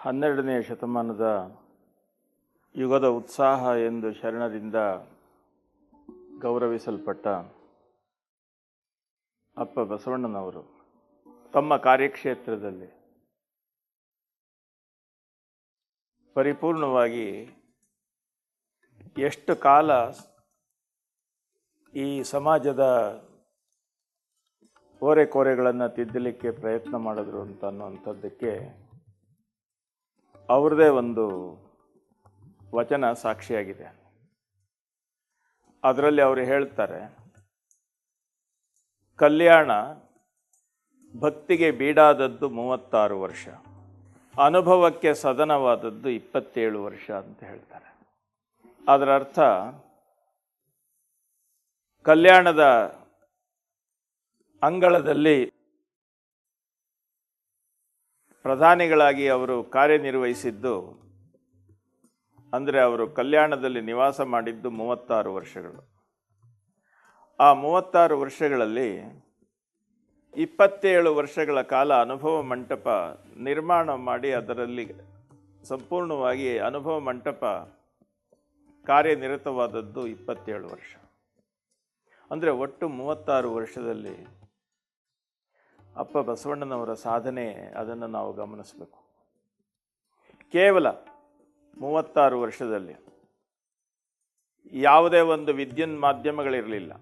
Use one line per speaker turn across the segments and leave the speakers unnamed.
12ನೇ ಶತಮಾನದ ಯುಗದ ಉತ್ಸಾಹ ಎಂದು ಶರಣರಿಂದ ಗೌರವಿಸಲ್ಪಟ್ಟ ಅಪ್ಪ ಬಸವಣ್ಣನವರು ತಮ್ಮ ಕಾರ್ಯಕ್ಷೇತ್ರದಲ್ಲಿ ಪರಿಪೂರ್ಣವಾಗಿ ಎಷ್ಟು ಕಾಲ ಈ ಸಮಾಜದ ಓರೆಕೋರೆಗಳನ್ನು ತಿದ್ದಲಿಕ್ಕೆ ಪ್ರಯತ್ನ ಮಾಡಿದ್ರು ಅನ್ನುವಂಥದ್ದಕ್ಕೆ ಅವ್ರದ್ದೇ ಒಂದು ವಚನ ಸಾಕ್ಷಿಯಾಗಿದೆ. ಅದರಲ್ಲಿ ಅವರು ಹೇಳ್ತಾರೆ, ಕಲ್ಯಾಣ ಭಕ್ತಿಗೆ ಬೀಡಾದದ್ದು 36 ವರ್ಷ, ಅನುಭವಕ್ಕೆ ಸದನವಾದದ್ದು 27 ವರ್ಷ ಅಂತ ಹೇಳ್ತಾರೆ. ಅದರ ಅರ್ಥ ಕಲ್ಯಾಣದ ಅಂಗಳದಲ್ಲಿ ಪ್ರಧಾನಿಗಳಾಗಿ ಅವರು ಕಾರ್ಯನಿರ್ವಹಿಸಿದ್ದು, ಅಂದರೆ ಅವರು ಕಲ್ಯಾಣದಲ್ಲಿ ನಿವಾಸ ಮಾಡಿದ್ದು 36 ವರ್ಷಗಳು. ಆ 36 ವರ್ಷಗಳಲ್ಲಿ 27 ವರ್ಷಗಳ ಕಾಲ ಅನುಭವ ಮಂಟಪ ನಿರ್ಮಾಣ ಮಾಡಿ ಅದರಲ್ಲಿ ಸಂಪೂರ್ಣವಾಗಿ ಅನುಭವ ಮಂಟಪ ಕಾರ್ಯನಿರತವಾದದ್ದು 27 ವರ್ಷ. ಅಂದರೆ ಒಟ್ಟು 36 ವರ್ಷದಲ್ಲಿ ಅಪ್ಪ ಬಸವಣ್ಣನವರ ಸಾಧನೆ, ಅದನ್ನು ನಾವು ಗಮನಿಸಬೇಕು. ಕೇವಲ 36 ವರ್ಷದಲ್ಲಿ ಯಾವುದೇ ಒಂದು ವಿದ್ಯುನ್ ಮಾಧ್ಯಮಗಳಿರಲಿಲ್ಲ,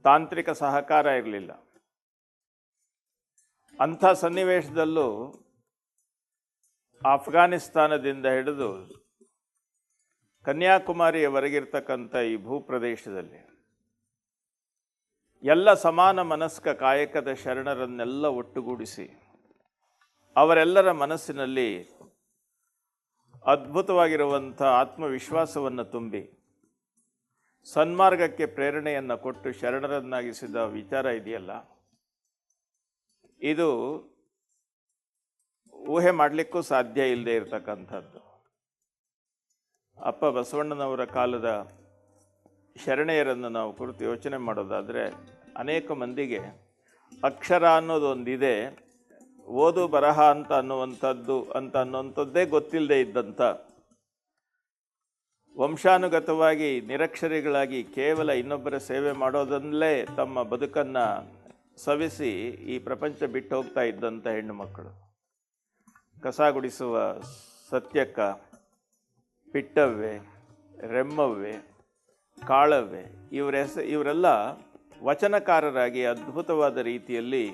ತಾಂತ್ರಿಕ ಸಹಕಾರ ಇರಲಿಲ್ಲ. ಅಂಥ ಸನ್ನಿವೇಶದಲ್ಲೂ ಆಫ್ಘಾನಿಸ್ತಾನದಿಂದ ಹಿಡಿದು ಕನ್ಯಾಕುಮಾರಿಯವರೆಗಿರ್ತಕ್ಕಂಥ ಈ ಭೂಪ್ರದೇಶದಲ್ಲಿ ಎಲ್ಲ ಸಮಾನ ಮನಸ್ಕ ಕಾಯಕದ ಶರಣರನ್ನೆಲ್ಲ ಒಟ್ಟುಗೂಡಿಸಿ ಅವರೆಲ್ಲರ ಮನಸ್ಸಿನಲ್ಲಿ ಅದ್ಭುತವಾಗಿರುವಂಥ ಆತ್ಮವಿಶ್ವಾಸವನ್ನು ತುಂಬಿ ಸನ್ಮಾರ್ಗಕ್ಕೆ ಪ್ರೇರಣೆಯನ್ನು ಕೊಟ್ಟು ಶರಣರನ್ನಾಗಿಸಿದ ವಿಚಾರ ಇದೆಯಲ್ಲ, ಇದು ಊಹೆ ಮಾಡಲಿಕ್ಕೂ ಸಾಧ್ಯ ಇಲ್ಲದೆ ಇರತಕ್ಕಂಥದ್ದು. ಅಪ್ಪ ಬಸವಣ್ಣನವರ ಕಾಲದ ಶರಣೆಯರನ್ನು ನಾವು ಕುರಿತು ಯೋಚನೆ ಮಾಡೋದಾದರೆ, ಅನೇಕ ಮಂದಿಗೆ ಅಕ್ಷರ ಅನ್ನೋದೊಂದಿದೆ, ಓದು ಬರಹ ಅನ್ನುವಂಥದ್ದೇ ಗೊತ್ತಿಲ್ಲದೆ ಇದ್ದಂಥ, ವಂಶಾನುಗತವಾಗಿ ನಿರಕ್ಷರಿಗಳಾಗಿ ಕೇವಲ ಇನ್ನೊಬ್ಬರ ಸೇವೆ ಮಾಡೋದನ್ನಲೇ ತಮ್ಮ ಬದುಕನ್ನು ಸವಿಸಿ ಈ ಪ್ರಪಂಚ ಬಿಟ್ಟು ಹೋಗ್ತಾ ಇದ್ದಂಥ ಹೆಣ್ಣು ಮಕ್ಕಳು, ಕಸ ಗುಡಿಸುವ ಸತ್ಯಕ್ಕ, ಪಿಟ್ಟವ್ವೆ, ರೆಮ್ಮವ್ವೆ, ಕಾಳವ್ವೆ, ಇವರೆಲ್ಲ ವಚನಕಾರರಾಗಿ ಅದ್ಭುತವಾದ ರೀತಿಯಲ್ಲಿ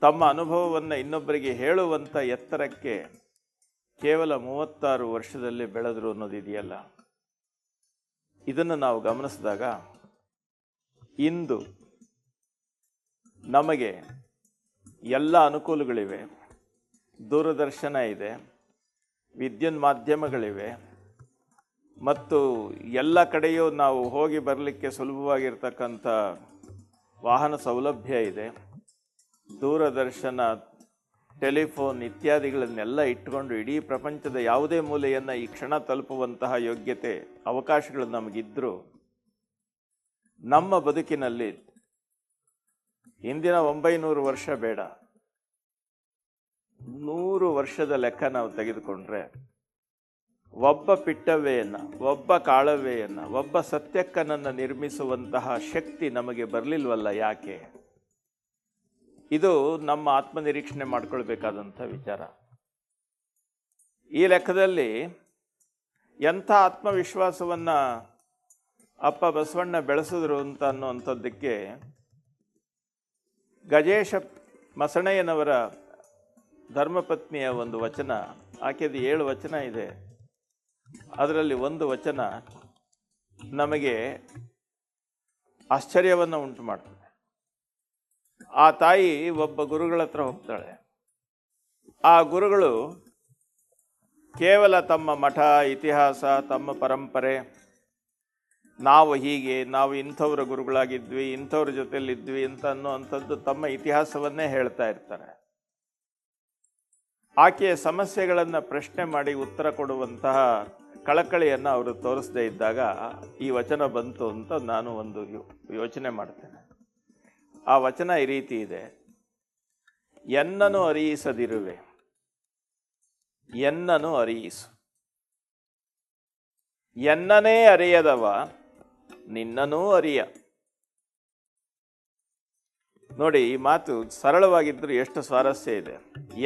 ತಮ್ಮ ಅನುಭವವನ್ನು ಇನ್ನೊಬ್ಬರಿಗೆ ಹೇಳುವಂಥ ಎತ್ತರಕ್ಕೆ ಕೇವಲ 36 ವರ್ಷದಲ್ಲಿ ಬೆಳೆದರು ಅನ್ನೋದಿದೆಯಲ್ಲ, ಇದನ್ನು ನಾವು ಗಮನಿಸಿದಾಗ ಇಂದು ನಮಗೆ ಎಲ್ಲ ಅನುಕೂಲಗಳಿವೆ. ದೂರದರ್ಶನ ಇದೆ, ವಿದ್ಯುನ್ ಮಾಧ್ಯಮಗಳಿವೆ, ಮತ್ತು ಎಲ್ಲ ಕಡೆಯೂ ನಾವು ಹೋಗಿ ಬರಲಿಕ್ಕೆ ಸುಲಭವಾಗಿರ್ತಕ್ಕಂಥ ವಾಹನ ಸೌಲಭ್ಯ ಇದೆ. ದೂರದರ್ಶನ, ಟೆಲಿಫೋನ್ ಇತ್ಯಾದಿಗಳನ್ನೆಲ್ಲ ಇಟ್ಟುಕೊಂಡು ಇಡೀ ಪ್ರಪಂಚದ ಯಾವುದೇ ಮೂಲೆಯನ್ನು ಈ ಕ್ಷಣ ತಲುಪುವಂತಹ ಯೋಗ್ಯತೆ, ಅವಕಾಶಗಳು ನಮಗಿದ್ದರೂ ನಮ್ಮ ಬದುಕಿನಲ್ಲಿ ಇಂದಿನ 900 ವರ್ಷ ಬೇಡ, 100 ವರ್ಷದ ಲೆಕ್ಕ ನಾವು ತೆಗೆದುಕೊಂಡ್ರೆ ಒಬ್ಬ ಪಿಟ್ಟವ್ವೆಯನ್ನು, ಒಬ್ಬ ಕಾಳವ್ವೆಯನ್ನು, ಒಬ್ಬ ಸತ್ಯಕ್ಕನನ್ನು ನಿರ್ಮಿಸುವಂತಹ ಶಕ್ತಿ ನಮಗೆ ಬರಲಿಲ್ವಲ್ಲ, ಯಾಕೆ? ಇದು ನಮ್ಮ ಆತ್ಮನಿರೀಕ್ಷಣೆ ಮಾಡ್ಕೊಳ್ಬೇಕಾದಂಥ ವಿಚಾರ. ಈ ಲೆಕ್ಕದಲ್ಲಿ ಎಂಥ ಆತ್ಮವಿಶ್ವಾಸವನ್ನು ಅಪ್ಪ ಬಸವಣ್ಣ ಬೆಳೆಸಿದ್ರು ಅನ್ನುವಂಥದ್ದಕ್ಕೆ ಗಜೇಶ ಮಸಣಯ್ಯನವರ ಧರ್ಮಪತ್ನಿಯ ಒಂದು ವಚನ, ಆಕೆದು 7 ವಚನ ಇದೆ. ಅದರಲ್ಲಿ ಒಂದು ವಚನ ನಮಗೆ ಆಶ್ಚರ್ಯವನ್ನು ಉಂಟು ಮಾಡ್ತದೆ. ಆ ತಾಯಿ ಒಬ್ಬ ಗುರುಗಳ ಹತ್ರ ಹೋಗ್ತಾಳೆ. ಆ ಗುರುಗಳು ಕೇವಲ ತಮ್ಮ ಮಠ, ಇತಿಹಾಸ, ತಮ್ಮ ಪರಂಪರೆ, ನಾವು ಇಂಥವ್ರ ಗುರುಗಳಾಗಿದ್ವಿ, ಇಂಥವ್ರ ಜೊತೆಯಲ್ಲಿದ್ವಿ ಅಂತ ಅನ್ನುವಂಥದ್ದು ತಮ್ಮ ಇತಿಹಾಸವನ್ನೇ ಹೇಳ್ತಾ ಇರ್ತಾರೆ. ಆಕೆಯ ಸಮಸ್ಯೆಗಳನ್ನು ಪ್ರಶ್ನೆ ಮಾಡಿ ಉತ್ತರ ಕೊಡುವಂತಹ ಕಳಕಳಿಯನ್ನು ಅವರು ತೋರಿಸದೇ ಇದ್ದಾಗ ಈ ವಚನ ಬಂತು ಅಂತ ನಾನು ಒಂದು ಯೋಚನೆ ಮಾಡ್ತೇನೆ. ಆ ವಚನ ಈ ರೀತಿ ಇದೆ: ಎನ್ನನು ಅರಿಯಿಸದಿರುವೆ ಎನ್ನನು ಅರಿಯಿಸು. ಎನ್ನನೇ ಅರಿಯದವ ನಿನ್ನನೂ ಅರಿಯ. ನೋಡಿ, ಈ ಮಾತು ಸರಳವಾಗಿದ್ದರೂ ಎಷ್ಟು ಸ್ವಾರಸ್ಯ ಇದೆ.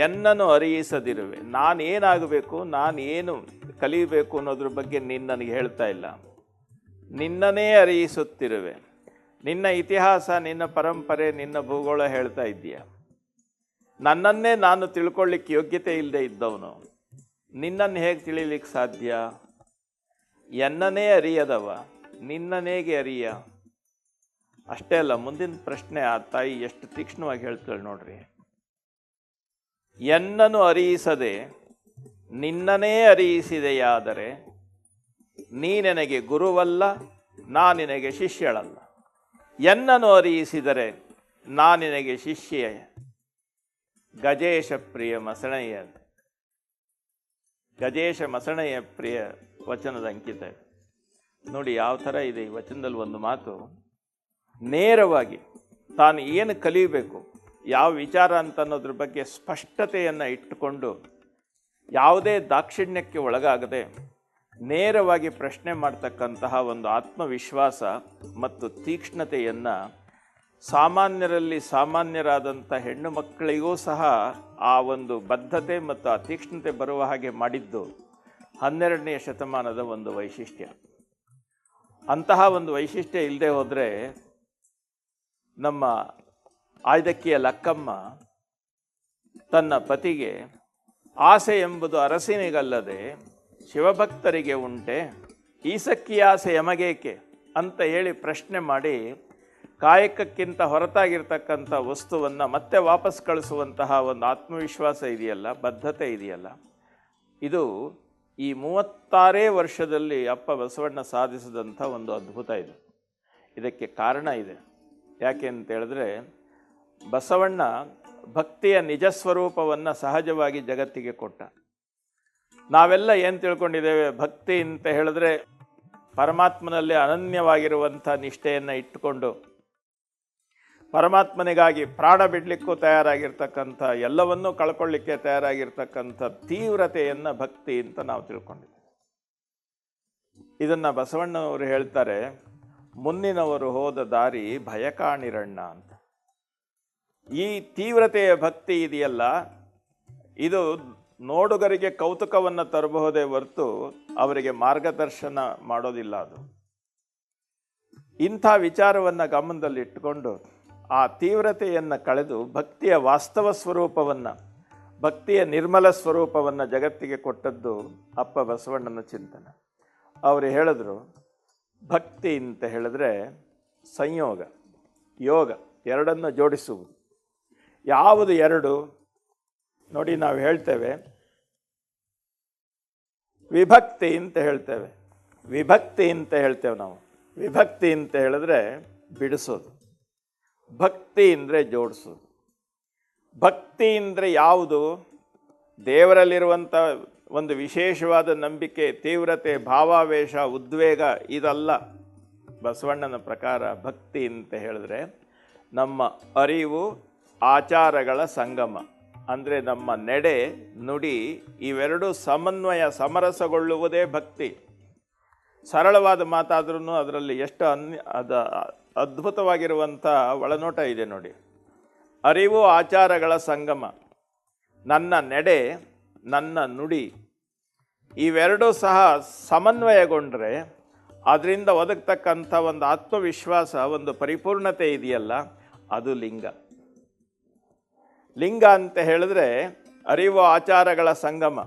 ಎನ್ನನು ಅರಿಯಿಸದಿರುವೆ, ನಾನೇನಾಗಬೇಕು, ನಾನೇನು ಕಲಿಯಬೇಕು ಅನ್ನೋದ್ರ ಬಗ್ಗೆ ನೀನು ನನಗೆ ಹೇಳ್ತಾ ಇಲ್ಲ. ನಿನ್ನನೇ ಅರಿಯಿಸುತ್ತಿರುವೆ. ನಿನ್ನ ಇತಿಹಾಸ, ನಿನ್ನ ಪರಂಪರೆ, ನಿನ್ನ ಭೂಗೋಳ ಹೇಳ್ತಾ ಇದ್ದೀಯ. ನನ್ನನ್ನೇ ನಾನು ತಿಳ್ಕೊಳ್ಳಿಕ್ಕೆ ಯೋಗ್ಯತೆ ಇಲ್ಲದೆ ಇದ್ದವನು ನಿನ್ನನ್ನು ಹೇಗೆ ತಿಳಿಲಿಕ್ಕೆ ಸಾಧ್ಯ? ಎನ್ನನೇ ಅರಿಯದವ ನಿನ್ನನೇಗೆ ಅರಿಯ. ಅಷ್ಟೇ ಅಲ್ಲ, ಮುಂದಿನ ಪ್ರಶ್ನೆ ಆ ತಾಯಿ ಎಷ್ಟು ತೀಕ್ಷ್ಣವಾಗಿ ಹೇಳ್ತಾಳೆ ನೋಡ್ರಿ. ಎನ್ನನು ಅರಿಯಿಸದೆ ನಿನ್ನನೇ ಅರಿಯಿಸಿದೆಯಾದರೆ ನೀ ನನಗೆ ಗುರುವಲ್ಲ, ನಾ ನಿನಗೆ ಶಿಷ್ಯಳಲ್ಲ. ಎನ್ನನು ಅರಿಯಿಸಿದರೆ ನಾ ನಿನಗೆ ಶಿಷ್ಯ. ಗಜೇಶ ಪ್ರಿಯ ಮಸಣೆಯ, ಗಜೇಶ ಮಸಣೆಯ ಪ್ರಿಯ ವಚನದ ಅಂಕಿತ. ನೋಡಿ ಯಾವ ಥರ ಇದೆ ಈ ವಚನದಲ್ಲಿ. ಒಂದು ಮಾತು ನೇರವಾಗಿ ತಾನು ಏನು ಕಲಿಯಬೇಕು, ಯಾವ ವಿಚಾರ ಅಂತ ಅನ್ನೋದ್ರ ಬಗ್ಗೆ ಸ್ಪಷ್ಟತೆಯನ್ನು ಇಟ್ಟುಕೊಂಡು ಯಾವುದೇ ದಾಕ್ಷಿಣ್ಯಕ್ಕೆ ಒಳಗಾಗದೆ ನೇರವಾಗಿ ಪ್ರಶ್ನೆ ಮಾಡ್ತಕ್ಕಂತಹ ಒಂದು ಆತ್ಮವಿಶ್ವಾಸ ಮತ್ತು ತೀಕ್ಷ್ಣತೆಯನ್ನು ಸಾಮಾನ್ಯರಲ್ಲಿ ಸಾಮಾನ್ಯರಾದಂಥ ಹೆಣ್ಣು ಮಕ್ಕಳಿಗೂ ಸಹ ಆ ಒಂದು ಬದ್ಧತೆ ಮತ್ತು ಆ ತೀಕ್ಷ್ಣತೆ ಬರುವ ಹಾಗೆ ಮಾಡಿದ್ದು 12ನೇ ಶತಮಾನದ ಒಂದು ವೈಶಿಷ್ಟ್ಯ. ಅಂತಹ ಒಂದು ವೈಶಿಷ್ಟ್ಯ ಇಲ್ಲದೆ ಹೋದರೆ ನಮ್ಮ ಆಯ್ದಕ್ಕಿಯ ಲಕ್ಕಮ್ಮ ತನ್ನ ಪತಿಗೆ ಆಸೆ ಎಂಬುದು ಅರಸಿನಿಗಲ್ಲದೆ ಶಿವಭಕ್ತರಿಗೆ ಉಂಟೆ, ಈಸಕ್ಕಿ ಆಸೆ ಯಮಗೇಕೆ ಅಂತ ಹೇಳಿ ಪ್ರಶ್ನೆ ಮಾಡಿ ಕಾಯಕಕ್ಕಿಂತ ಹೊರತಾಗಿರ್ತಕ್ಕಂಥ ವಸ್ತುವನ್ನು ಮತ್ತೆ ವಾಪಸ್ ಕಳಿಸುವಂತಹ ಒಂದು ಆತ್ಮವಿಶ್ವಾಸ ಇದೆಯಲ್ಲ, ಬದ್ಧತೆ ಇದೆಯಲ್ಲ, ಇದು ಈ 36 ವರ್ಷದಲ್ಲಿ ಅಪ್ಪ ಬಸವಣ್ಣ ಸಾಧಿಸಿದಂಥ ಒಂದು ಅದ್ಭುತ ಇದೆ. ಇದಕ್ಕೆ ಕಾರಣ ಇದೆ. ಯಾಕೆ ಅಂತ ಹೇಳಿದ್ರೆ, ಬಸವಣ್ಣ ಭಕ್ತಿಯ ನಿಜ ಸ್ವರೂಪವನ್ನು ಸಹಜವಾಗಿ ಜಗತ್ತಿಗೆ ಕೊಟ್ಟ. ನಾವೆಲ್ಲ ಏನು ತಿಳ್ಕೊಂಡಿದ್ದೇವೆ, ಭಕ್ತಿ ಅಂತ ಹೇಳಿದ್ರೆ ಪರಮಾತ್ಮನಲ್ಲಿ ಅನನ್ಯವಾಗಿರುವಂಥ ನಿಷ್ಠೆಯನ್ನು ಇಟ್ಟುಕೊಂಡು ಪರಮಾತ್ಮನಿಗಾಗಿ ಪ್ರಾಣ ಬಿಡಲಿಕ್ಕೂ ತಯಾರಾಗಿರ್ತಕ್ಕಂಥ, ಎಲ್ಲವನ್ನೂ ಕಳ್ಕೊಳ್ಳಿಕ್ಕೆ ತಯಾರಾಗಿರ್ತಕ್ಕಂಥ ತೀವ್ರತೆಯನ್ನು ಭಕ್ತಿ ಅಂತ ನಾವು ತಿಳ್ಕೊಂಡಿದ್ದೇವೆ. ಇದನ್ನು ಬಸವಣ್ಣನವರು ಹೇಳ್ತಾರೆ, ಮುನ್ನಿನವರು ಹೋದ ದಾರಿ ಭಯ ಕಾಣಿರಣ್ಣ ಅಂತ. ಈ ತೀವ್ರತೆಯ ಭಕ್ತಿ ಇದೆಯಲ್ಲ, ಇದು ನೋಡುಗರಿಗೆ ಕೌತುಕವನ್ನು ತರಬಹುದೇ ಹೊರತು ಅವರಿಗೆ ಮಾರ್ಗದರ್ಶನ ಮಾಡೋದಿಲ್ಲ. ಅದು ಇಂಥ ವಿಚಾರವನ್ನು ಗಮನದಲ್ಲಿಟ್ಟುಕೊಂಡು ಆ ತೀವ್ರತೆಯನ್ನು ಕಳೆದು ಭಕ್ತಿಯ ವಾಸ್ತವ ಸ್ವರೂಪವನ್ನು, ಭಕ್ತಿಯ ನಿರ್ಮಲ ಸ್ವರೂಪವನ್ನು ಜಗತ್ತಿಗೆ ಕೊಟ್ಟದ್ದು ಅಪ್ಪ ಬಸವಣ್ಣನ ಚಿಂತನೆ. ಅವರು ಹೇಳಿದ್ರು, ಭಕ್ತಿ ಅಂತ ಹೇಳಿದ್ರೆ ಸಂಯೋಗ, ಯೋಗ ಎರಡನ್ನು ಜೋಡಿಸುವುದು. ಯಾವುದು ಎರಡು? ನೋಡಿ, ನಾವು ಹೇಳ್ತೇವೆ ವಿಭಕ್ತಿ ಅಂತ ಹೇಳ್ತೇವೆ, ವಿಭಕ್ತಿ ಅಂತ ಹೇಳ್ತೇವೆ ನಾವು. ವಿಭಕ್ತಿ ಅಂತ ಹೇಳಿದ್ರೆ ಬಿಡಿಸೋದು, ಭಕ್ತಿ ಅಂದರೆ ಜೋಡಿಸೋದು. ಭಕ್ತಿ ಅಂದರೆ ಯಾವುದು? ದೇವರಲ್ಲಿರುವಂಥ ಒಂದು ವಿಶೇಷವಾದ ನಂಬಿಕೆ, ತೀವ್ರತೆ, ಭಾವಾವೇಶ, ಉದ್ವೇಗ ಇದಲ್ಲ. ಬಸವಣ್ಣನ ಪ್ರಕಾರ ಭಕ್ತಿ ಅಂತ ಹೇಳಿದ್ರೆ ನಮ್ಮ ಅರಿವು, ಆಚಾರಗಳ ಸಂಗಮ. ಅಂದರೆ ನಮ್ಮ ನಡೆ, ನುಡಿ ಇವೆರಡೂ ಸಮನ್ವಯ, ಸಮರಸಗೊಳ್ಳುವುದೇ ಭಕ್ತಿ. ಸರಳವಾದ ಮಾತಾದ್ರೂ ಅದರಲ್ಲಿ ಎಷ್ಟು ಅದ್ಭುತವಾಗಿರುವಂಥ ಒಳನೋಟ ಇದೆ ನೋಡಿ. ಅರಿವು, ಆಚಾರಗಳ ಸಂಗಮ, ನನ್ನ ನಡೆ, ನನ್ನ ನುಡಿ ಇವೆರಡೂ ಸಹ ಸಮನ್ವಯಗೊಂಡ್ರೆ ಅದರಿಂದ ಒದಗತಕ್ಕಂಥ ಒಂದು ಆತ್ಮವಿಶ್ವಾಸ, ಒಂದು ಪರಿಪೂರ್ಣತೆ ಇದೆಯಲ್ಲ, ಅದು ಲಿಂಗ. ಲಿಂಗ ಅಂತ ಹೇಳಿದ್ರೆ ಅರಿವು, ಆಚಾರಗಳ ಸಂಗಮ.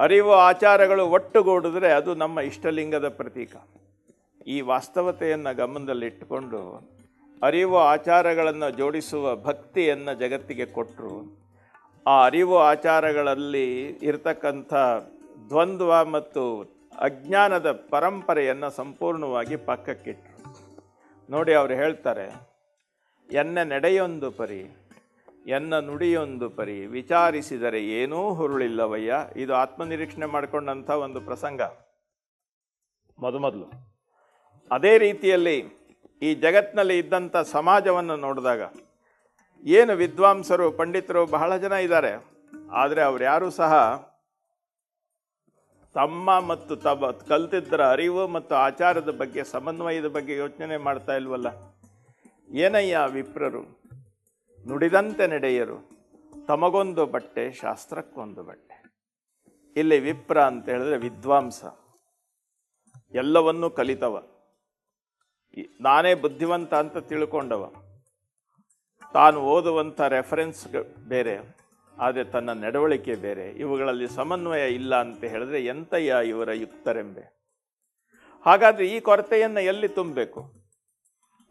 ಅರಿವು, ಆಚಾರಗಳು ಒಟ್ಟುಗೂಡಿದ್ರೆ ಅದು ನಮ್ಮ ಇಷ್ಟಲಿಂಗದ ಪ್ರತೀಕ. ಈ ವಾಸ್ತವತೆಯನ್ನು ಗಮನದಲ್ಲಿಟ್ಟುಕೊಂಡು ಅರಿವು, ಆಚಾರಗಳನ್ನು ಜೋಡಿಸುವ ಭಕ್ತಿಯನ್ನು ಜಗತ್ತಿಗೆ ಕೊಟ್ಟರು. ಆ ಅರಿವು, ಆಚಾರಗಳಲ್ಲಿ ಇರತಕ್ಕಂಥ ದ್ವಂದ್ವ ಮತ್ತು ಅಜ್ಞಾನದ ಪರಂಪರೆಯನ್ನು ಸಂಪೂರ್ಣವಾಗಿ ಪಕ್ಕಕ್ಕಿಟ್ಟರು. ನೋಡಿ, ಅವರು ಹೇಳ್ತಾರೆ, ಎನ್ನ ನಡೆಯೊಂದು ಪರಿ, ಎನ್ನ ನುಡಿಯೊಂದು ಪರಿ, ವಿಚಾರಿಸಿದರೆ ಏನೂ ಹುರುಳಿಲ್ಲವಯ್ಯ. ಇದು ಆತ್ಮನಿರೀಕ್ಷಣೆ ಮಾಡಿಕೊಂಡಂಥ ಒಂದು ಪ್ರಸಂಗ ಮೊದಲು. ಅದೇ ರೀತಿಯಲ್ಲಿ ಈ ಜಗತ್ತಿನಲ್ಲಿ ಇದ್ದಂಥ ಸಮಾಜವನ್ನು ನೋಡಿದಾಗ ಏನು ವಿದ್ವಾಂಸರು, ಪಂಡಿತರು ಬಹಳ ಜನ ಇದ್ದಾರೆ. ಆದರೆ ಅವ್ರು ಯಾರೂ ಸಹ ತಮ್ಮ ಮತ್ತು ಕಲ್ತಿದ್ದರ ಅರಿವು ಮತ್ತು ಆಚಾರದ ಬಗ್ಗೆ, ಸಮನ್ವಯದ ಬಗ್ಗೆ ಯೋಚನೆ ಮಾಡ್ತಾ ಇಲ್ವಲ್ಲ. ಏನಯ್ಯ ವಿಪ್ರರು ನುಡಿದಂತೆ ನಡೆಯರು, ತಮಗೊಂದು ಬಟ್ಟೆ ಶಾಸ್ತ್ರಕ್ಕೊಂದು ಬಟ್ಟೆ. ಇಲ್ಲಿ ವಿಪ್ರ ಅಂತ ಹೇಳಿದ್ರೆ ವಿದ್ವಾಂಸ, ಎಲ್ಲವನ್ನೂ ಕಲಿತವ, ನಾನೇ ಬುದ್ಧಿವಂತ ಅಂತ ತಿಳ್ಕೊಂಡವ. ತಾನು ಓದುವಂಥ ರೆಫರೆನ್ಸ್ ಬೇರೆ, ಆದರೆ ತನ್ನ ನಡವಳಿಕೆ ಬೇರೆ. ಇವುಗಳಲ್ಲಿ ಸಮನ್ವಯ ಇಲ್ಲ ಅಂತ ಹೇಳಿದ್ರೆ ಎಂತಯ್ಯ ಇವರ ಯುಕ್ತರೆಂಬೆ. ಹಾಗಾದರೆ ಈ ಕೊರತೆಯನ್ನು ಎಲ್ಲಿ ತುಂಬಬೇಕು?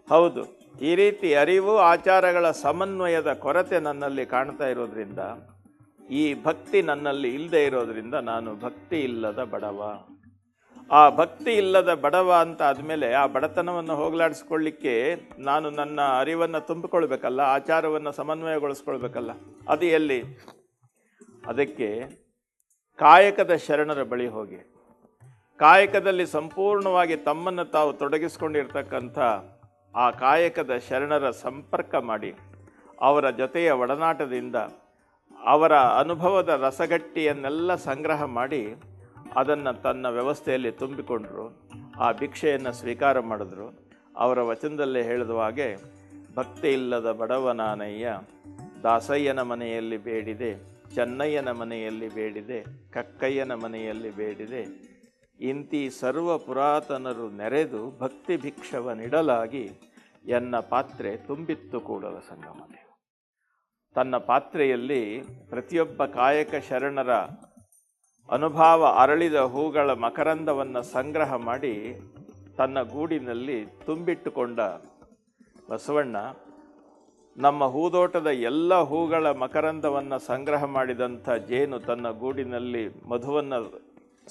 ಹೌದು, ಈ ರೀತಿ ಅರಿವು ಆಚಾರಗಳ ಸಮನ್ವಯದ ಕೊರತೆ ನನ್ನಲ್ಲಿ ಕಾಣ್ತಾ ಇರೋದ್ರಿಂದ, ಈ ಭಕ್ತಿ ನನ್ನಲ್ಲಿ ಇಲ್ಲದೆ ಇರೋದ್ರಿಂದ ನಾನು ಭಕ್ತಿ ಇಲ್ಲದ ಬಡವ. ಆ ಭಕ್ತಿ ಇಲ್ಲದ ಬಡವ ಅಂತ ಆದಮೇಲೆ ಆ ಬಡತನವನ್ನು ಹೋಗಲಾಡಿಸ್ಕೊಳ್ಳಿಕ್ಕೆ ನಾನು ನನ್ನ ಅರಿವನ್ನು ತುಂಬಿಕೊಳ್ಬೇಕಲ್ಲ, ಆಚಾರವನ್ನು ಸಮನ್ವಯಗೊಳಿಸ್ಕೊಳ್ಬೇಕಲ್ಲ. ಅದು ಎಲ್ಲಿ? ಅದಕ್ಕೆ ಕಾಯಕದ ಶರಣರ ಬಳಿ ಹೋಗಿ, ಕಾಯಕದಲ್ಲಿ ಸಂಪೂರ್ಣವಾಗಿ ತಮ್ಮನ್ನು ತಾವು ತೊಡಗಿಸ್ಕೊಂಡಿರ್ತಕ್ಕಂಥ ಆ ಕಾಯಕದ ಶರಣರ ಸಂಪರ್ಕ ಮಾಡಿ, ಅವರ ಜೊತೆಯ ಒಡನಾಟದಿಂದ ಅವರ ಅನುಭವದ ರಸಗಟ್ಟಿಯನ್ನೆಲ್ಲ ಸಂಗ್ರಹ ಮಾಡಿ ಅದನ್ನು ತನ್ನ ವ್ಯವಸ್ಥೆಯಲ್ಲಿ ತುಂಬಿಕೊಂಡರು. ಆ ಭಿಕ್ಷೆಯನ್ನು ಸ್ವೀಕಾರ ಮಾಡಿದ್ರು. ಅವರ ವಚನದಲ್ಲೇ ಹೇಳಿದ ಹಾಗೆ, ಭಕ್ತಿ ಇಲ್ಲದ ಬಡವನಾನಯ್ಯ, ದಾಸಯ್ಯನ ಮನೆಯಲ್ಲಿ ಬೇಡಿದೆ, ಚೆನ್ನಯ್ಯನ ಮನೆಯಲ್ಲಿ ಬೇಡಿದೆ, ಕಕ್ಕಯ್ಯನ ಮನೆಯಲ್ಲಿ ಬೇಡಿದೆ, ಇಂತಿ ಸರ್ವ ಪುರಾತನರು ನೆರೆದು ಭಕ್ತಿ ಭಿಕ್ಷವನಿಡಲಾಗಿ ಎನ್ನ ಪಾತ್ರೆ ತುಂಬಿತ್ತು ಕೂಡಲ ಸಂಗಮನೆ. ತನ್ನ ಪಾತ್ರೆಯಲ್ಲಿ ಪ್ರತಿಯೊಬ್ಬ ಕಾಯಕ ಶರಣರ ಅನುಭವ ಅರಳಿದ ಹೂಗಳ ಮಕರಂದವನ್ನು ಸಂಗ್ರಹ ಮಾಡಿ ತನ್ನ ಗೂಡಿನಲ್ಲಿ ತುಂಬಿಟ್ಟುಕೊಂಡ ಬಸವಣ್ಣ, ನಮ್ಮ ಹೂದೋಟದ ಎಲ್ಲ ಹೂಗಳ ಮಕರಂದವನ್ನು ಸಂಗ್ರಹ ಮಾಡಿದಂಥ ಜೇನು ತನ್ನ ಗೂಡಿನಲ್ಲಿ ಮಧುವನ್ನು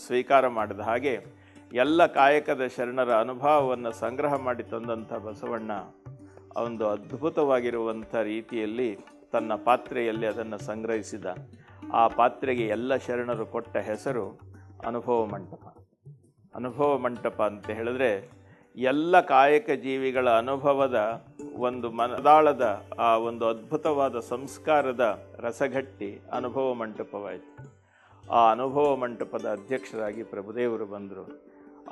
ಸ್ವೀಕಾರ ಮಾಡಿದ ಹಾಗೆ ಎಲ್ಲ ಕಾಯಕದ ಶರಣರ ಅನುಭವವನ್ನು ಸಂಗ್ರಹ ಮಾಡಿ ತಂದಂಥ ಬಸವಣ್ಣ ಒಂದು ಅದ್ಭುತವಾಗಿರುವಂಥ ರೀತಿಯಲ್ಲಿ ತನ್ನ ಪಾತ್ರೆಯಲ್ಲಿ ಅದನ್ನು ಸಂಗ್ರಹಿಸಿದ. ಆ ಪಾತ್ರೆಗೆ ಎಲ್ಲ ಶರಣರು ಕೊಟ್ಟ ಹೆಸರು ಅನುಭವ ಮಂಟಪ. ಅನುಭವ ಮಂಟಪ ಅಂತ ಹೇಳಿದ್ರೆ ಎಲ್ಲ ಕಾಯಕ ಜೀವಿಗಳ ಅನುಭವದ ಒಂದು ಮನದಾಳದ ಆ ಒಂದು ಅದ್ಭುತವಾದ ಸಂಸ್ಕಾರದ ರಸಗಟ್ಟಿ ಅನುಭವ ಮಂಟಪವಾಯಿತು. ಆ ಅನುಭವ ಮಂಟಪದ ಅಧ್ಯಕ್ಷರಾಗಿ ಪ್ರಭುದೇವರು ಬಂದರು.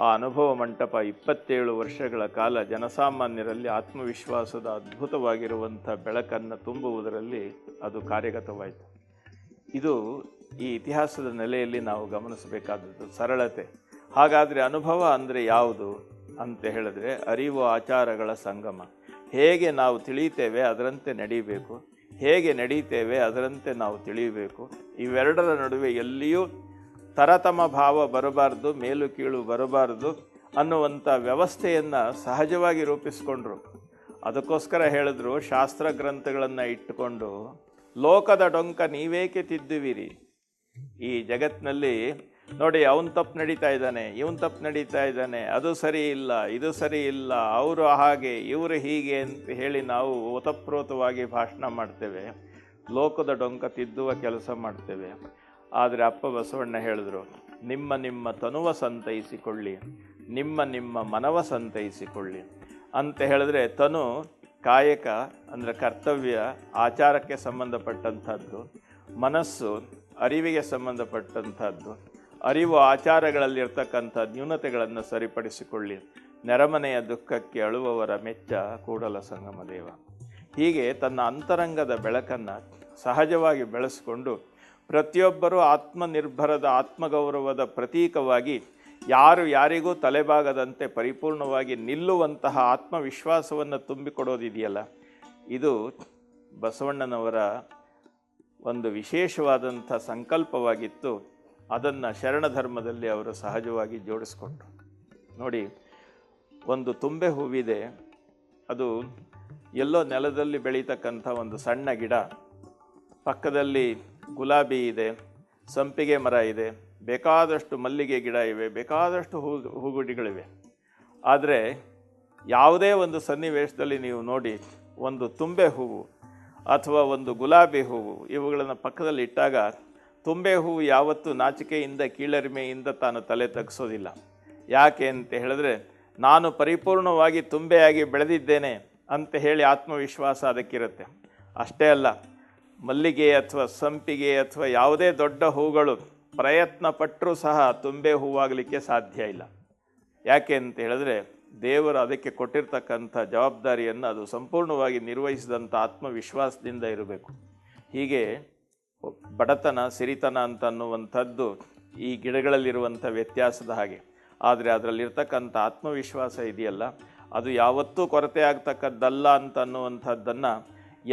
ಆ ಅನುಭವ ಮಂಟಪ 27 ವರ್ಷಗಳ ಕಾಲ ಜನಸಾಮಾನ್ಯರಲ್ಲಿ ಆತ್ಮವಿಶ್ವಾಸದ ಅದ್ಭುತವಾಗಿರುವಂಥ ಬೆಳಕನ್ನು ತುಂಬುವುದರಲ್ಲಿ ಅದು ಕಾರ್ಯಗತವಾಯಿತು. ಇದು ಈ ಇತಿಹಾಸದ ನೆಲೆಯಲ್ಲಿ ನಾವು ಗಮನಿಸಬೇಕಾದದ್ದು ಸರಳತೆ. ಹಾಗಾದರೆ ಅನುಭವ ಅಂದರೆ ಯಾವುದು ಅಂತ ಹೇಳಿದ್ರೆ, ಅರಿವು ಆಚಾರಗಳ ಸಂಗಮ. ಹೇಗೆ ನಾವು ತಿಳಿಯುತ್ತೇವೆ ಅದರಂತೆ ನಡೀಬೇಕು, ಹೇಗೆ ನಡೀತೇವೆ ಅದರಂತೆ ನಾವು ತಿಳಿಯಬೇಕು. ಇವೆರಡರ ನಡುವೆ ಎಲ್ಲಿಯೂ ತರತಮ ಭಾವ ಬರಬಾರ್ದು, ಮೇಲು ಕೀಳು ಬರಬಾರ್ದು ಅನ್ನುವಂಥ ವ್ಯವಸ್ಥೆಯನ್ನು ಸಹಜವಾಗಿ ರೂಪಿಸ್ಕೊಂಡ್ರು. ಅದಕ್ಕೋಸ್ಕರ ಹೇಳಿದ್ರು, ಶಾಸ್ತ್ರ ಗ್ರಂಥಗಳನ್ನು ಇಟ್ಟುಕೊಂಡು ಲೋಕದ ಡೊಂಕ ನೀವೇಕೆ ತಿದ್ದುವಿರಿ. ಈ ಜಗತ್ತಿನಲ್ಲಿ ನೋಡಿ, ಅವನು ತಪ್ಪು ನಡೀತಾ ಇದ್ದಾನೆ, ಇವನು ತಪ್ಪು ನಡೀತಾ ಇದ್ದಾನೆ, ಅದು ಸರಿ ಇಲ್ಲ, ಇದು ಸರಿ ಇಲ್ಲ, ಅವರು ಹಾಗೆ ಇವರು ಹೀಗೆ ಅಂತ ಹೇಳಿ ನಾವು ಓತಪ್ರೋತವಾಗಿ ಭಾಷಣ ಮಾಡ್ತೇವೆ, ಲೋಕದ ಡೊಂಕ ತಿದ್ದುವ ಕೆಲಸ ಮಾಡ್ತೇವೆ. ಆದರೆ ಅಪ್ಪ ಬಸವಣ್ಣ ಹೇಳಿದ್ರು, ನಿಮ್ಮ ನಿಮ್ಮ ತನುವ ಸಂತೈಸಿಕೊಳ್ಳಿ, ನಿಮ್ಮ ನಿಮ್ಮ ಮನವ ಸಂತೈಸಿಕೊಳ್ಳಿ ಅಂತ ಹೇಳಿದ್ರೆ, ತನು ಕಾಯಕ ಅಂದರೆ ಕರ್ತವ್ಯ ಆಚಾರಕ್ಕೆ ಸಂಬಂಧಪಟ್ಟಂಥದ್ದು, ಮನಸ್ಸು ಅರಿವಿಗೆ ಸಂಬಂಧಪಟ್ಟಂಥದ್ದು. ಅರಿವು ಆಚಾರಗಳಲ್ಲಿರ್ತಕ್ಕಂಥ ನ್ಯೂನತೆಗಳನ್ನು ಸರಿಪಡಿಸಿಕೊಳ್ಳಿ. ನೆರಮನೆಯ ದುಃಖಕ್ಕೆ ಅಳುವವರ ಮೆಚ್ಚ ಕೂಡಲ ಸಂಗಮ ದೇವ. ಹೀಗೆ ತನ್ನ ಅಂತರಂಗದ ಬೆಳಕನ್ನು ಸಹಜವಾಗಿ ಬೆಳೆಸಿಕೊಂಡು ಪ್ರತಿಯೊಬ್ಬರೂ ಆತ್ಮನಿರ್ಭರದ ಆತ್ಮಗೌರವದ ಪ್ರತೀಕವಾಗಿ ಯಾರು ಯಾರಿಗೂ ತಲೆಬಾಗದಂತೆ ಪರಿಪೂರ್ಣವಾಗಿ ನಿಲ್ಲುವಂತಹ ಆತ್ಮವಿಶ್ವಾಸವನ್ನು ತುಂಬಿಕೊಡೋದಿದೆಯಲ್ಲ, ಇದು ಬಸವಣ್ಣನವರ ಒಂದು ವಿಶೇಷವಾದಂಥ ಸಂಕಲ್ಪವಾಗಿತ್ತು. ಅದನ್ನು ಶರಣ ಧರ್ಮದಲ್ಲಿ ಅವರು ಸಹಜವಾಗಿ ಜೋಡಿಸ್ಕೊಂಡ್ರು. ನೋಡಿ, ಒಂದು ತುಂಬೆ ಹೂವಿದೆ, ಅದು ಎಲ್ಲೋ ನೆಲದಲ್ಲಿ ಬೆಳೀತಕ್ಕಂಥ ಒಂದು ಸಣ್ಣ ಗಿಡ, ಪಕ್ಕದಲ್ಲಿ ಗುಲಾಬಿ ಇದೆ, ಸಂಪಿಗೆ ಮರ ಇದೆ, ಬೇಕಾದಷ್ಟು ಮಲ್ಲಿಗೆ ಗಿಡ ಇವೆ, ಬೇಕಾದಷ್ಟು ಹೂಗುಡಿಗಳಿವೆ. ಆದರೆ ಯಾವುದೇ ಒಂದು ಸನ್ನಿವೇಶದಲ್ಲಿ ನೀವು ನೋಡಿ, ಒಂದು ತುಂಬೆ ಹೂವು ಅಥವಾ ಒಂದು ಗುಲಾಬಿ ಹೂವು ಇವುಗಳನ್ನು ಪಕ್ಕದಲ್ಲಿ ಇಟ್ಟಾಗ ತುಂಬೆ ಹೂವು ಯಾವತ್ತೂ ನಾಚಿಕೆಯಿಂದ ಕೀಳರಿಮೆಯಿಂದ ತಾನು ತಲೆ ತಗ್ಸೋದಿಲ್ಲ. ಯಾಕೆ ಅಂತ ಹೇಳಿದ್ರೆ, ನಾನು ಪರಿಪೂರ್ಣವಾಗಿ ತುಂಬೆಯಾಗಿ ಬೆಳೆದಿದ್ದೇನೆ ಅಂತ ಹೇಳಿ ಆತ್ಮವಿಶ್ವಾಸ ಅದಕ್ಕಿರುತ್ತೆ. ಅಷ್ಟೇ ಅಲ್ಲ, ಮಲ್ಲಿಗೆ ಅಥವಾ ಸಂಪಿಗೆ ಅಥವಾ ಯಾವುದೇ ದೊಡ್ಡ ಹೂಗಳು ಪ್ರಯತ್ನ ಪಟ್ಟರೂ ಸಹ ತುಂಬೆ ಹೂವಾಗಲಿಕ್ಕೆ ಸಾಧ್ಯ ಇಲ್ಲ. ಯಾಕೆ ಅಂತ ಹೇಳಿದ್ರೆ ದೇವರು ಅದಕ್ಕೆ ಕೊಟ್ಟಿರ್ತಕ್ಕಂಥ ಜವಾಬ್ದಾರಿಯನ್ನು ಅದು ಸಂಪೂರ್ಣವಾಗಿ ನಿರ್ವಹಿಸಿದಂಥ ಆತ್ಮವಿಶ್ವಾಸದಿಂದ ಇರಬೇಕು. ಹೀಗೆ ಬಡತನ ಸಿರಿತನ ಅಂತ ಅನ್ನುವಂಥದ್ದು ಈ ಗಿಡಗಳಲ್ಲಿರುವಂಥ ವ್ಯತ್ಯಾಸದ ಹಾಗೆ. ಆದರೆ ಅದರಲ್ಲಿರ್ತಕ್ಕಂಥ ಆತ್ಮವಿಶ್ವಾಸ ಇದೆಯಲ್ಲ, ಅದು ಯಾವತ್ತೂ ಕೊರತೆ ಆಗ್ತಕ್ಕದ್ದಲ್ಲ ಅಂತ ಅನ್ನುವಂಥದ್ದನ್ನು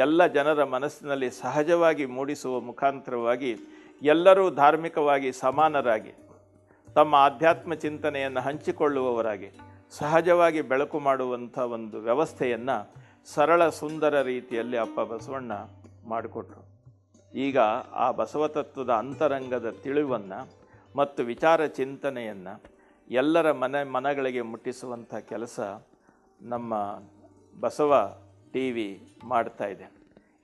ಎಲ್ಲ ಜನರ ಮನಸ್ಸಿನಲ್ಲಿ ಸಹಜವಾಗಿ ಮೂಡಿಸುವ ಮುಖಾಂತರವಾಗಿ ಎಲ್ಲರೂ ಧಾರ್ಮಿಕವಾಗಿ ಸಮಾನರಾಗಿ ತಮ್ಮ ಆಧ್ಯಾತ್ಮ ಚಿಂತನೆಯನ್ನು ಹಂಚಿಕೊಳ್ಳುವವರಾಗಿ ಸಹಜವಾಗಿ ಬೆಳಕು ಮಾಡುವಂಥ ಒಂದು ವ್ಯವಸ್ಥೆಯನ್ನು ಸರಳ ಸುಂದರ ರೀತಿಯಲ್ಲಿ ಅಪ್ಪ ಬಸವಣ್ಣ ಮಾಡಿಕೊಟ್ರು. ಈಗ ಆ ಬಸವತತ್ವದ ಅಂತರಂಗದ ತಿಳಿವನ್ನು ಮತ್ತು ವಿಚಾರ ಚಿಂತನೆಯನ್ನು ಎಲ್ಲರ ಮನಗಳಿಗೆ ಮುಟ್ಟಿಸುವಂಥ ಕೆಲಸ ನಮ್ಮ ಬಸವ ಟಿವಿ ಮಾಡ್ತಾ ಇದೆ.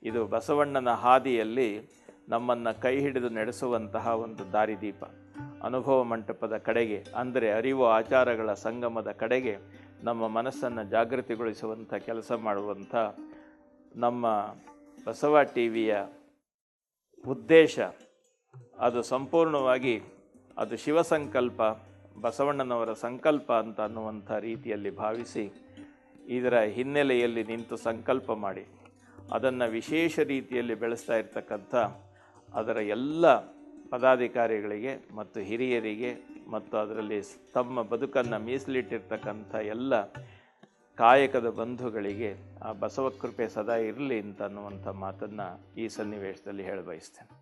ಇದು ಬಸವಣ್ಣನ ಹಾದಿಯಲ್ಲಿ ನಮ್ಮನ್ನು ಕೈ ಹಿಡಿದು ನಡೆಸುವಂತಹ ಒಂದು ದಾರಿದೀಪ. ಅನುಭವ ಮಂಟಪದ ಕಡೆಗೆ, ಅಂದರೆ ಅರಿವು ಆಚಾರಗಳ ಸಂಗಮದ ಕಡೆಗೆ ನಮ್ಮ ಮನಸ್ಸನ್ನು ಜಾಗೃತಿಗೊಳಿಸುವಂಥ ಕೆಲಸ ಮಾಡುವಂಥ ನಮ್ಮ ಬಸವ ಟಿವಿಯ ಉದ್ದೇಶ ಅದು ಸಂಪೂರ್ಣವಾಗಿ ಅದು ಶಿವಸಂಕಲ್ಪ, ಬಸವಣ್ಣನವರ ಸಂಕಲ್ಪ ಅಂತ ಅನ್ನುವಂಥ ರೀತಿಯಲ್ಲಿ ಭಾವಿಸಿ ಇದರ ಹಿನ್ನೆಲೆಯಲ್ಲಿ ನಿಂತು ಸಂಕಲ್ಪ ಮಾಡಿ ಅದನ್ನು ವಿಶೇಷ ರೀತಿಯಲ್ಲಿ ಬೆಳೆಸ್ತಾ ಇರ್ತಕ್ಕಂಥ ಅದರ ಎಲ್ಲ ಪದಾಧಿಕಾರಿಗಳಿಗೆ ಮತ್ತು ಹಿರಿಯರಿಗೆ ಮತ್ತು ಅದರಲ್ಲಿ ತಮ್ಮ ಬದುಕನ್ನು ಮೀಸಲಿಟ್ಟಿರ್ತಕ್ಕಂಥ ಎಲ್ಲ ಕಾಯಕದ ಬಂಧುಗಳಿಗೆ ಆ ಬಸವ ಕೃಪೆ ಸದಾ ಇರಲಿ ಅಂತ ಅನ್ನುವಂಥ ಮಾತನ್ನು ಈ ಸನ್ನಿವೇಶದಲ್ಲಿ ಹೇಳಬಯಸ್ತೇನೆ.